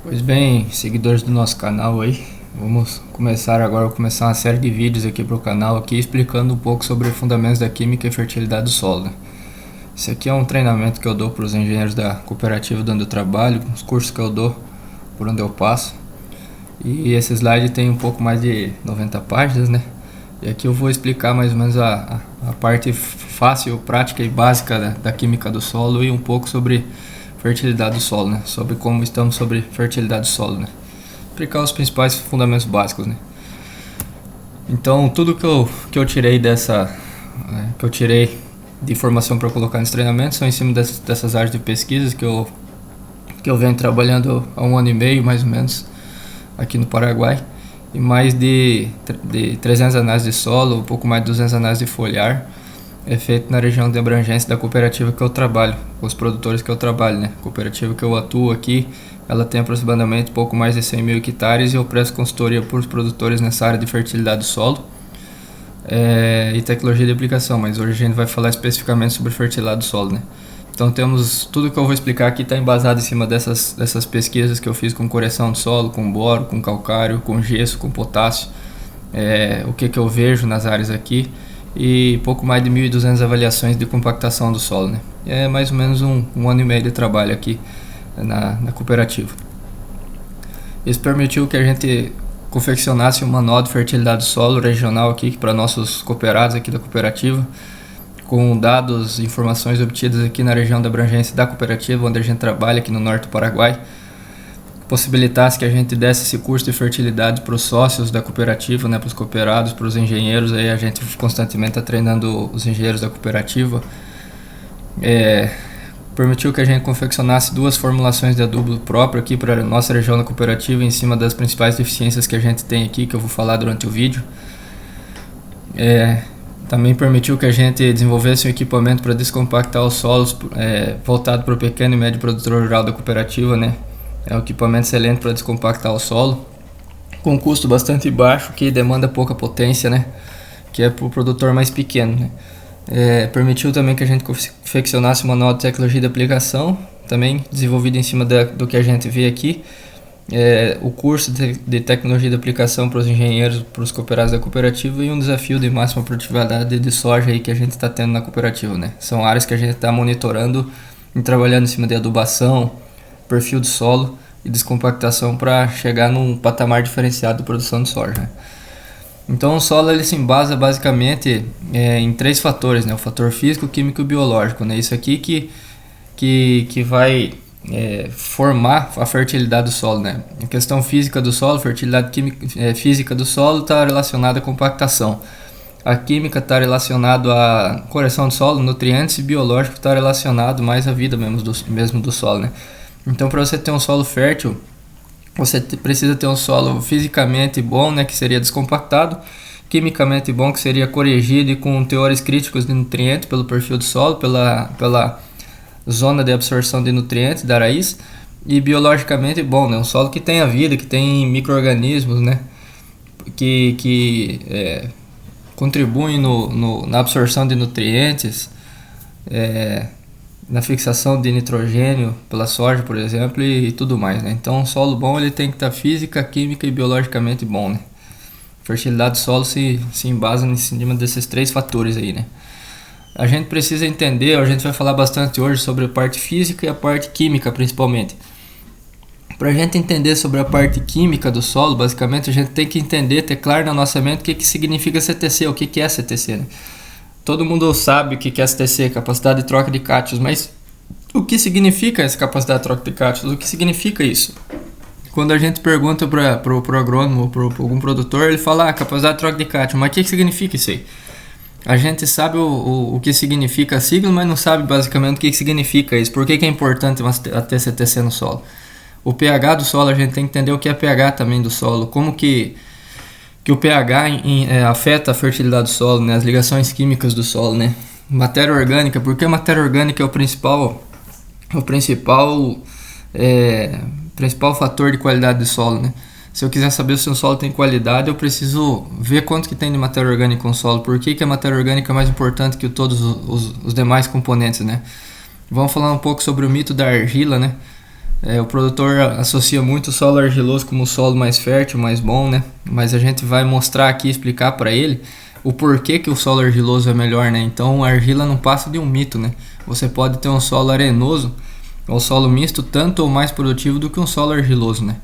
Pois bem, seguidores do nosso canal aí, vamos começar agora, vou começar uma série de vídeos aqui para o canal aqui explicando um pouco sobre fundamentos da química e fertilidade do solo, né? Esse aqui é um treinamento que eu dou para os engenheiros da cooperativa onde eu trabalho, os cursos que eu dou por onde eu passo. E esse slide tem um pouco mais de 90 páginas, né? E aqui eu vou explicar mais ou menos a parte fácil, prática e básica da química do solo e um pouco sobre fertilidade do solo, né? Sobre como estamos sobre fertilidade do solo, né? Explicar os principais fundamentos básicos, né? Então, tudo que eu tirei que eu tirei de informação para colocar nesse treinamento são em cima dessas áreas de pesquisas que eu venho trabalhando há 1 ano e meio, mais ou menos, aqui no Paraguai. E mais de 300 análises de solo, um pouco mais de 200 análises de foliar, é feito na região de abrangência da cooperativa que eu trabalho, com os produtores que eu trabalho, né? A cooperativa que eu atuo aqui, ela tem aproximadamente pouco mais de 100 mil hectares e eu presto consultoria para os produtores nessa área de fertilidade do solo e tecnologia de aplicação, mas hoje a gente vai falar especificamente sobre fertilidade do solo, né? Então temos tudo que eu vou explicar aqui está embasado em cima dessas pesquisas que eu fiz com correção do solo, com boro, com calcário, com gesso, com potássio, o que eu vejo nas áreas aqui e pouco mais de 1.200 avaliações de compactação do solo, né? É mais ou menos um ano e meio de trabalho aqui na cooperativa. Isso permitiu que a gente confeccionasse um manual de fertilidade do solo regional aqui para nossos cooperados aqui da cooperativa, com dados e informações obtidas aqui na região da abrangência da cooperativa, onde a gente trabalha aqui no norte do Paraguai, possibilitasse que a gente desse esse curso de fertilidade para os sócios da cooperativa, né, para os cooperados, para os engenheiros. Aí a gente constantemente está treinando os engenheiros da cooperativa. Permitiu que a gente confeccionasse 2 formulações de adubo próprio aqui para a nossa região da cooperativa, em cima das principais deficiências que a gente tem aqui, que eu vou falar durante o vídeo. Também permitiu que a gente desenvolvesse um equipamento para descompactar os solos voltado para o pequeno e médio produtor rural da cooperativa, né? É um equipamento excelente para descompactar o solo, com um custo bastante baixo, que demanda pouca potência, né? Que é para o produtor mais pequeno, né? Permitiu também que a gente confeccionasse um manual de tecnologia de aplicação, também desenvolvido em cima do que a gente vê aqui. O curso de tecnologia de aplicação para os engenheiros, para os cooperados da cooperativa, e um desafio de máxima produtividade de soja aí que a gente está tendo na cooperativa, né? São áreas que a gente está monitorando e trabalhando em cima de adubação, perfil de solo e descompactação para chegar num patamar diferenciado de produção de soja, né? Então o solo ele se embasa basicamente em 3 fatores, né? O fator físico, químico e biológico, né? Isso aqui que vai formar a fertilidade do solo, né? A questão física do solo, fertilidade física do solo está relacionada à compactação. A química está relacionada à correção do solo, nutrientes, e biológico está relacionado mais à vida mesmo do solo, né? Então, para você ter um solo fértil, você precisa ter um solo fisicamente bom, né, que seria descompactado, quimicamente bom, que seria corrigido e com teores críticos de nutrientes pelo perfil do solo, pela zona de absorção de nutrientes da raiz, e biologicamente bom, né, um solo que tenha vida, que tem micro-organismos, né, que contribuem na absorção de nutrientes, na fixação de nitrogênio pela soja, por exemplo, e tudo mais, né? Então, um solo bom ele tem que estar física, química e biologicamente bom, né? A fertilidade do solo se embasa em cima desses 3 fatores aí, né? A gente precisa entender, a gente vai falar bastante hoje sobre a parte física e a parte química, principalmente. Para a gente entender sobre a parte química do solo, basicamente, a gente tem que entender, ter claro na nossa mente o que significa CTC, o que é CTC, né? Todo mundo sabe o que é CTC, capacidade de troca de cátions, mas o que significa essa capacidade de troca de cátions? O que significa isso? Quando a gente pergunta para o agrônomo ou para algum produtor, ele fala capacidade de troca de cátions, mas o que significa isso aí? A gente sabe o que significa a sigla, mas não sabe basicamente o que significa isso. Por que é importante ter CTC no solo? O pH do solo, a gente tem que entender o que é pH também do solo, como que o pH afeta a fertilidade do solo, né? As ligações químicas do solo, né? Matéria orgânica, porque a matéria orgânica é o principal fator de qualidade do solo, né? Se eu quiser saber se o solo tem qualidade, eu preciso ver quanto que tem de matéria orgânica no solo. Por que a matéria orgânica é mais importante que todos os demais componentes, né? Vamos falar um pouco sobre o mito da argila, né? O produtor associa muito o solo argiloso como o solo mais fértil, mais bom, né? Mas a gente vai mostrar aqui, explicar para ele o porquê que o solo argiloso é melhor, né? Então a argila não passa de um mito, né? Você pode ter um solo arenoso ou solo misto tanto ou mais produtivo do que um solo argiloso, né?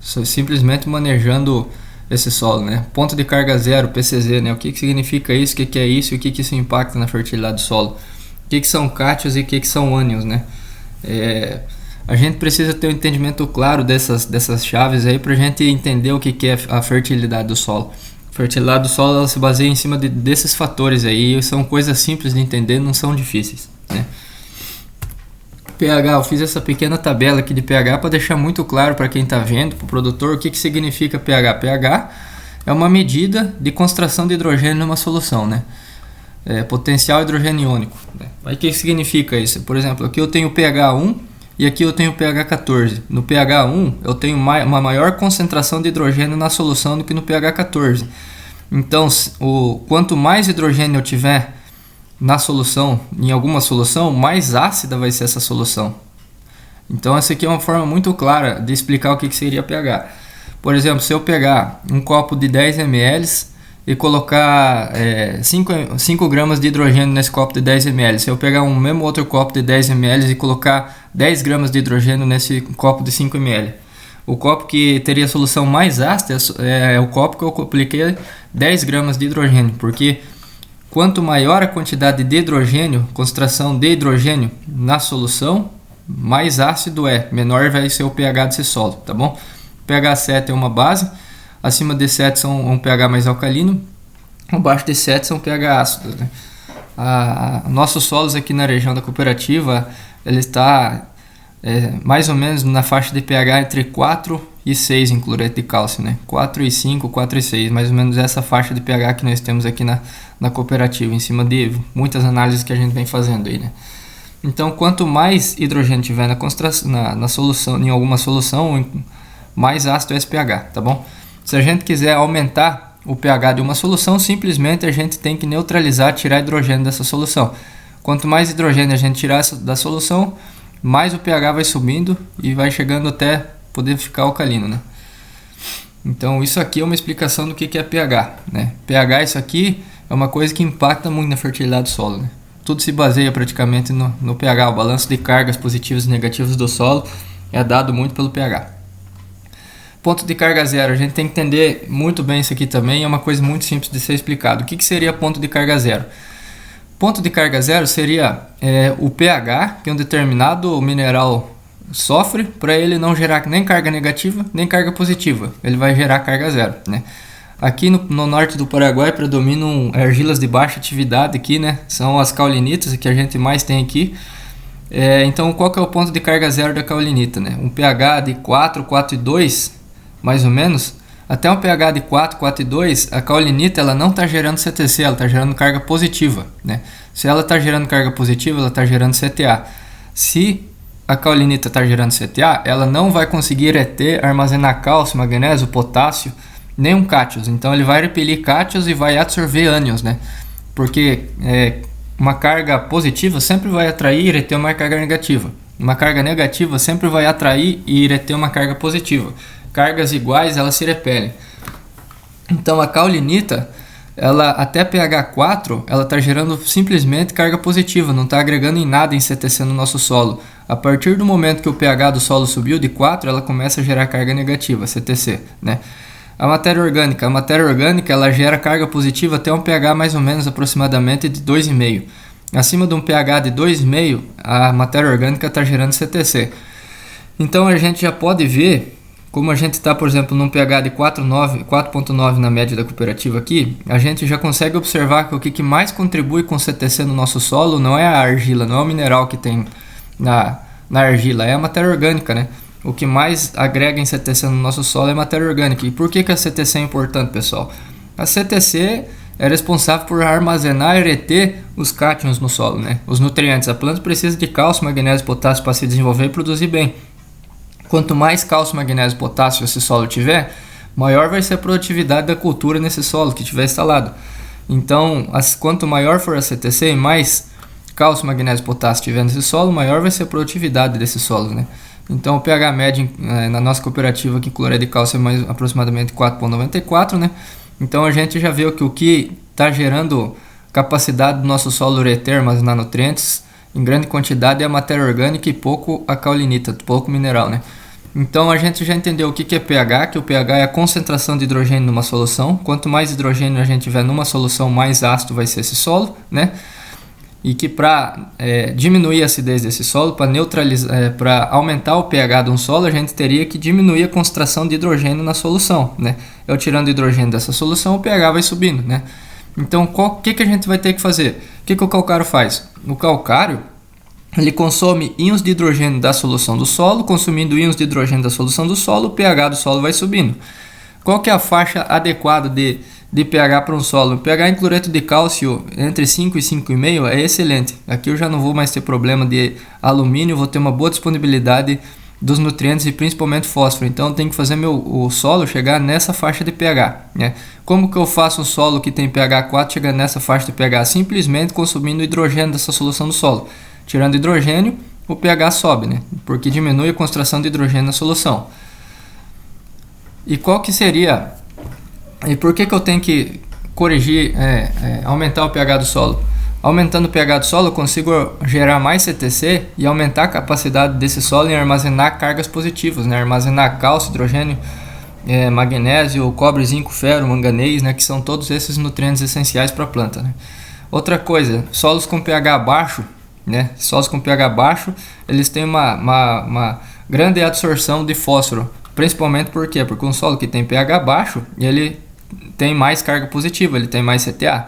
Simplesmente manejando esse solo, né? Ponto de carga zero, PCZ, né? O que significa isso, o que é isso e o que isso impacta na fertilidade do solo? O que são cátions e o que são ânions, né? A gente precisa ter um entendimento claro dessas chaves aí para a gente entender o que é a fertilidade do solo. A fertilidade do solo ela se baseia em cima desses fatores aí, são coisas simples de entender, não são difíceis, né? pH, eu fiz essa pequena tabela aqui de pH para deixar muito claro para quem está vendo, para o produtor, o que significa pH. pH é uma medida de concentração de hidrogênio numa solução, né? Potencial hidrogênio iônico, né? Aí o que significa isso? Por exemplo, aqui eu tenho pH 1 e aqui eu tenho pH 14. No pH 1 eu tenho uma maior concentração de hidrogênio na solução do que no pH 14. Então, quanto mais hidrogênio eu tiver na solução, em alguma solução, mais ácida vai ser essa solução. Então essa aqui é uma forma muito clara de explicar o que seria pH. Por exemplo, se eu pegar um copo de 10 ml e colocar 5 gramas de hidrogênio nesse copo de 10 ml, se eu pegar um mesmo outro copo de 10 ml e colocar 10 gramas de hidrogênio nesse copo de 5 ml, o copo que teria a solução mais ácida é o copo que eu apliquei 10 gramas de hidrogênio, porque quanto maior a quantidade de hidrogênio, concentração de hidrogênio na solução, mais ácido é, menor vai ser o pH desse solo, tá bom? pH 7 é uma base, acima de 7 são um pH mais alcalino, abaixo de 7 são pH ácidos, né? Nossos solos aqui na região da cooperativa, ele está mais ou menos na faixa de pH entre 4 e 6 em cloreto de cálcio, né? 4 e 5, 4 e 6, mais ou menos essa faixa de pH que nós temos aqui na cooperativa, em cima de muitas análises que a gente vem fazendo aí, né? Então, quanto mais hidrogênio tiver na solução, em alguma solução, mais ácido é esse pH, tá bom? Se a gente quiser aumentar o pH de uma solução, simplesmente a gente tem que neutralizar, tirar hidrogênio dessa solução. Quanto mais hidrogênio a gente tirar da solução, mais o pH vai subindo e vai chegando até poder ficar alcalino, né? Então isso aqui é uma explicação do que é pH, né? pH, isso aqui é uma coisa que impacta muito na fertilidade do solo, né? Tudo se baseia praticamente no pH, o balanço de cargas positivas e negativas do solo é dado muito pelo pH. Ponto de carga zero, a gente tem que entender muito bem isso aqui também, é uma coisa muito simples de ser explicado. O que seria ponto de carga zero? Ponto de carga zero seria o pH que um determinado mineral sofre para ele não gerar nem carga negativa nem carga positiva. Ele vai gerar carga zero, né? Aqui no norte do Paraguai predominam argilas de baixa atividade aqui, né? São as caulinitas que a gente mais tem aqui. Então qual que é o ponto de carga zero da caulinita, né? Um pH de 4, 4,2 mais ou menos. Até um pH de 4, 4,2, a caulinita ela não está gerando CTC, ela está gerando carga positiva, né? Se ela está gerando carga positiva, ela está gerando CTA. Se a caulinita está gerando CTA, ela não vai conseguir reter, armazenar cálcio, magnésio, potássio, nem um cátions. Então ele vai repelir cátions e vai absorver ânions, né? Porque uma carga positiva sempre vai atrair e reter uma carga negativa. Uma carga negativa sempre vai atrair e reter uma carga positiva. Cargas iguais, elas se repelem. Então a caulinita, ela até pH 4, ela está gerando simplesmente carga positiva, não está agregando em nada em CTC no nosso solo. A partir do momento que o pH do solo subiu de 4, ela começa a gerar carga negativa, CTC, né? A matéria orgânica ela gera carga positiva até um pH mais ou menos aproximadamente de 2,5. Acima de um pH de 2,5, a matéria orgânica está gerando CTC. Então a gente já pode ver, como a gente está, por exemplo, num pH de 4,9 na média da cooperativa aqui, a gente já consegue observar que o que mais contribui com o CTC no nosso solo não é a argila, não é o mineral que tem na argila, é a matéria orgânica, né? O que mais agrega em CTC no nosso solo é a matéria orgânica. E por que a CTC é importante, pessoal? A CTC é responsável por armazenar e reter os cátions no solo, né? Os nutrientes. A planta precisa de cálcio, magnésio e potássio para se desenvolver e produzir bem. Quanto mais cálcio, magnésio e potássio esse solo tiver, maior vai ser a produtividade da cultura nesse solo que tiver instalado. Então, quanto maior for a CTC e mais cálcio, magnésio e potássio tiver nesse solo, maior vai ser a produtividade desse solo, né? Então o pH médio na nossa cooperativa aqui, cloreto de cálcio, é mais aproximadamente 4,94, né? Então a gente já viu que o que está gerando capacidade do nosso solo ureter armazenar nutrientes em grande quantidade é a matéria orgânica e pouco a caulinita, pouco mineral, né? Então a gente já entendeu o que é pH, que o pH é a concentração de hidrogênio numa solução. Quanto mais hidrogênio a gente tiver numa solução, mais ácido vai ser esse solo, né? E que para diminuir a acidez desse solo, para neutralizar, para aumentar o pH de um solo, a gente teria que diminuir a concentração de hidrogênio na solução, né? Eu tirando hidrogênio dessa solução, o pH vai subindo, né? Então, o que a gente vai ter que fazer? O que o calcário faz? O calcário, ele consome íons de hidrogênio da solução do solo. Consumindo íons de hidrogênio da solução do solo, o pH do solo vai subindo. Qual que é a faixa adequada de pH para um solo? O pH em cloreto de cálcio entre 5 e 5,5 é excelente. Aqui eu já não vou mais ter problema de alumínio, vou ter uma boa disponibilidade dos nutrientes e principalmente fósforo. Então tem que fazer o solo chegar nessa faixa de pH, né? Como que eu faço um solo que tem pH 4 chegar nessa faixa de pH? Simplesmente consumindo hidrogênio dessa solução do solo. Tirando hidrogênio, o pH sobe, né? Porque diminui a concentração de hidrogênio na solução. E qual que seria... E por que eu tenho que corrigir, aumentar o pH do solo? Aumentando o pH do solo, eu consigo gerar mais CTC e aumentar a capacidade desse solo em armazenar cargas positivas, né? Armazenar cálcio, hidrogênio, magnésio, cobre, zinco, ferro, manganês, né? Que são todos esses nutrientes essenciais para a planta, né? Outra coisa, solos com pH baixo, né? Solos com pH baixo, eles têm uma grande absorção de fósforo. Principalmente por quê? Porque um solo que tem pH baixo, ele tem mais carga positiva, ele tem mais CTA.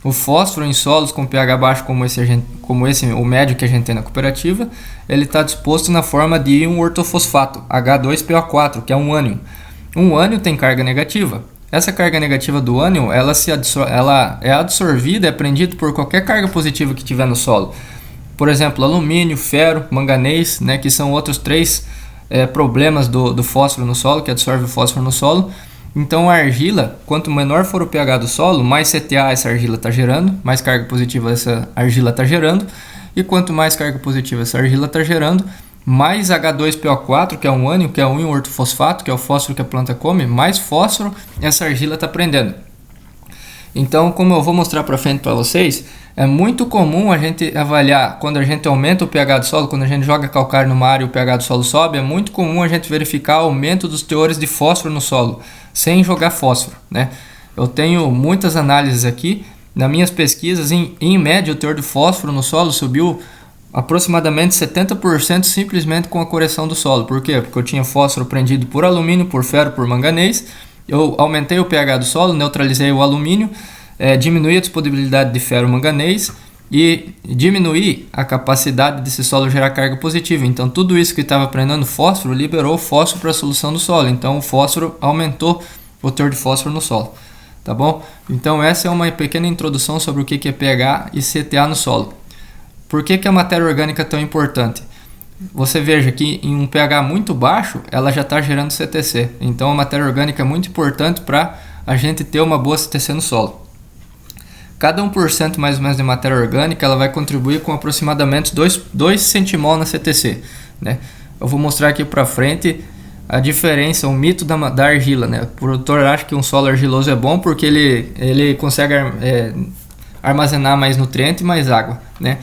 O fósforo em solos com pH baixo, como esse, o médio que a gente tem na cooperativa, ele está disposto na forma de um ortofosfato, H2PO4, que é um ânion. Um ânion tem carga negativa. Essa carga negativa do ânion, ela é absorvida, é prendida por qualquer carga positiva que tiver no solo. Por exemplo, alumínio, ferro, manganês, né, que são outros três problemas do fósforo no solo, que absorve o fósforo no solo. Então a argila, quanto menor for o pH do solo, mais CTA essa argila está gerando, mais carga positiva essa argila está gerando, e quanto mais carga positiva essa argila está gerando, mais H2PO4, que é um ânion, que é um ortofosfato, que é o fósforo que a planta come, mais fósforo essa argila está prendendo. Então, como eu vou mostrar para frente para vocês, é muito comum a gente avaliar, quando a gente aumenta o pH do solo, quando a gente joga calcário numa área e o pH do solo sobe, é muito comum a gente verificar aumento dos teores de fósforo no solo, sem jogar fósforo, né? Eu tenho muitas análises aqui, nas minhas pesquisas, em média o teor de fósforo no solo subiu aproximadamente 70% simplesmente com a correção do solo. Por quê? Porque eu tinha fósforo prendido por alumínio, por ferro, por manganês. Eu aumentei o pH do solo, neutralizei o alumínio, diminuí a disponibilidade de ferro manganês e diminuí a capacidade desse solo gerar carga positiva. Então tudo isso que estava prendendo fósforo liberou fósforo para a solução do solo. Então o fósforo aumentou o teor de fósforo no solo. Tá bom? Então essa é uma pequena introdução sobre o que é pH e CTA no solo. Por que a matéria orgânica é tão importante? Você veja que em um pH muito baixo, ela já está gerando CTC. Então a matéria orgânica é muito importante para a gente ter uma boa CTC no solo. Cada 1% mais ou menos de matéria orgânica, ela vai contribuir com aproximadamente 2 centimol na CTC, né? Eu vou mostrar aqui para frente a diferença, o mito da argila, né? O produtor acha que um solo argiloso é bom porque ele consegue armazenar mais nutriente e mais água, né?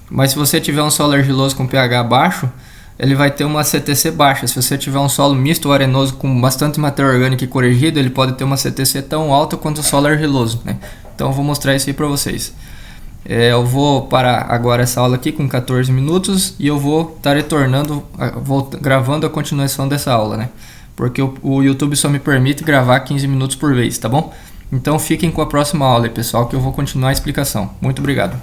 Mas se você tiver um solo argiloso com pH baixo, ele vai ter uma CTC baixa. Se você tiver um solo misto ou arenoso com bastante matéria orgânica e corrigida, ele pode ter uma CTC tão alta quanto o solo argiloso, né? Então eu vou mostrar isso aí para vocês. Eu vou parar agora essa aula aqui com 14 minutos e eu vou estar retornando, gravando a continuação dessa aula, né? Porque o YouTube só me permite gravar 15 minutos por vez, tá bom? Então fiquem com a próxima aula aí, pessoal, que eu vou continuar a explicação. Muito obrigado.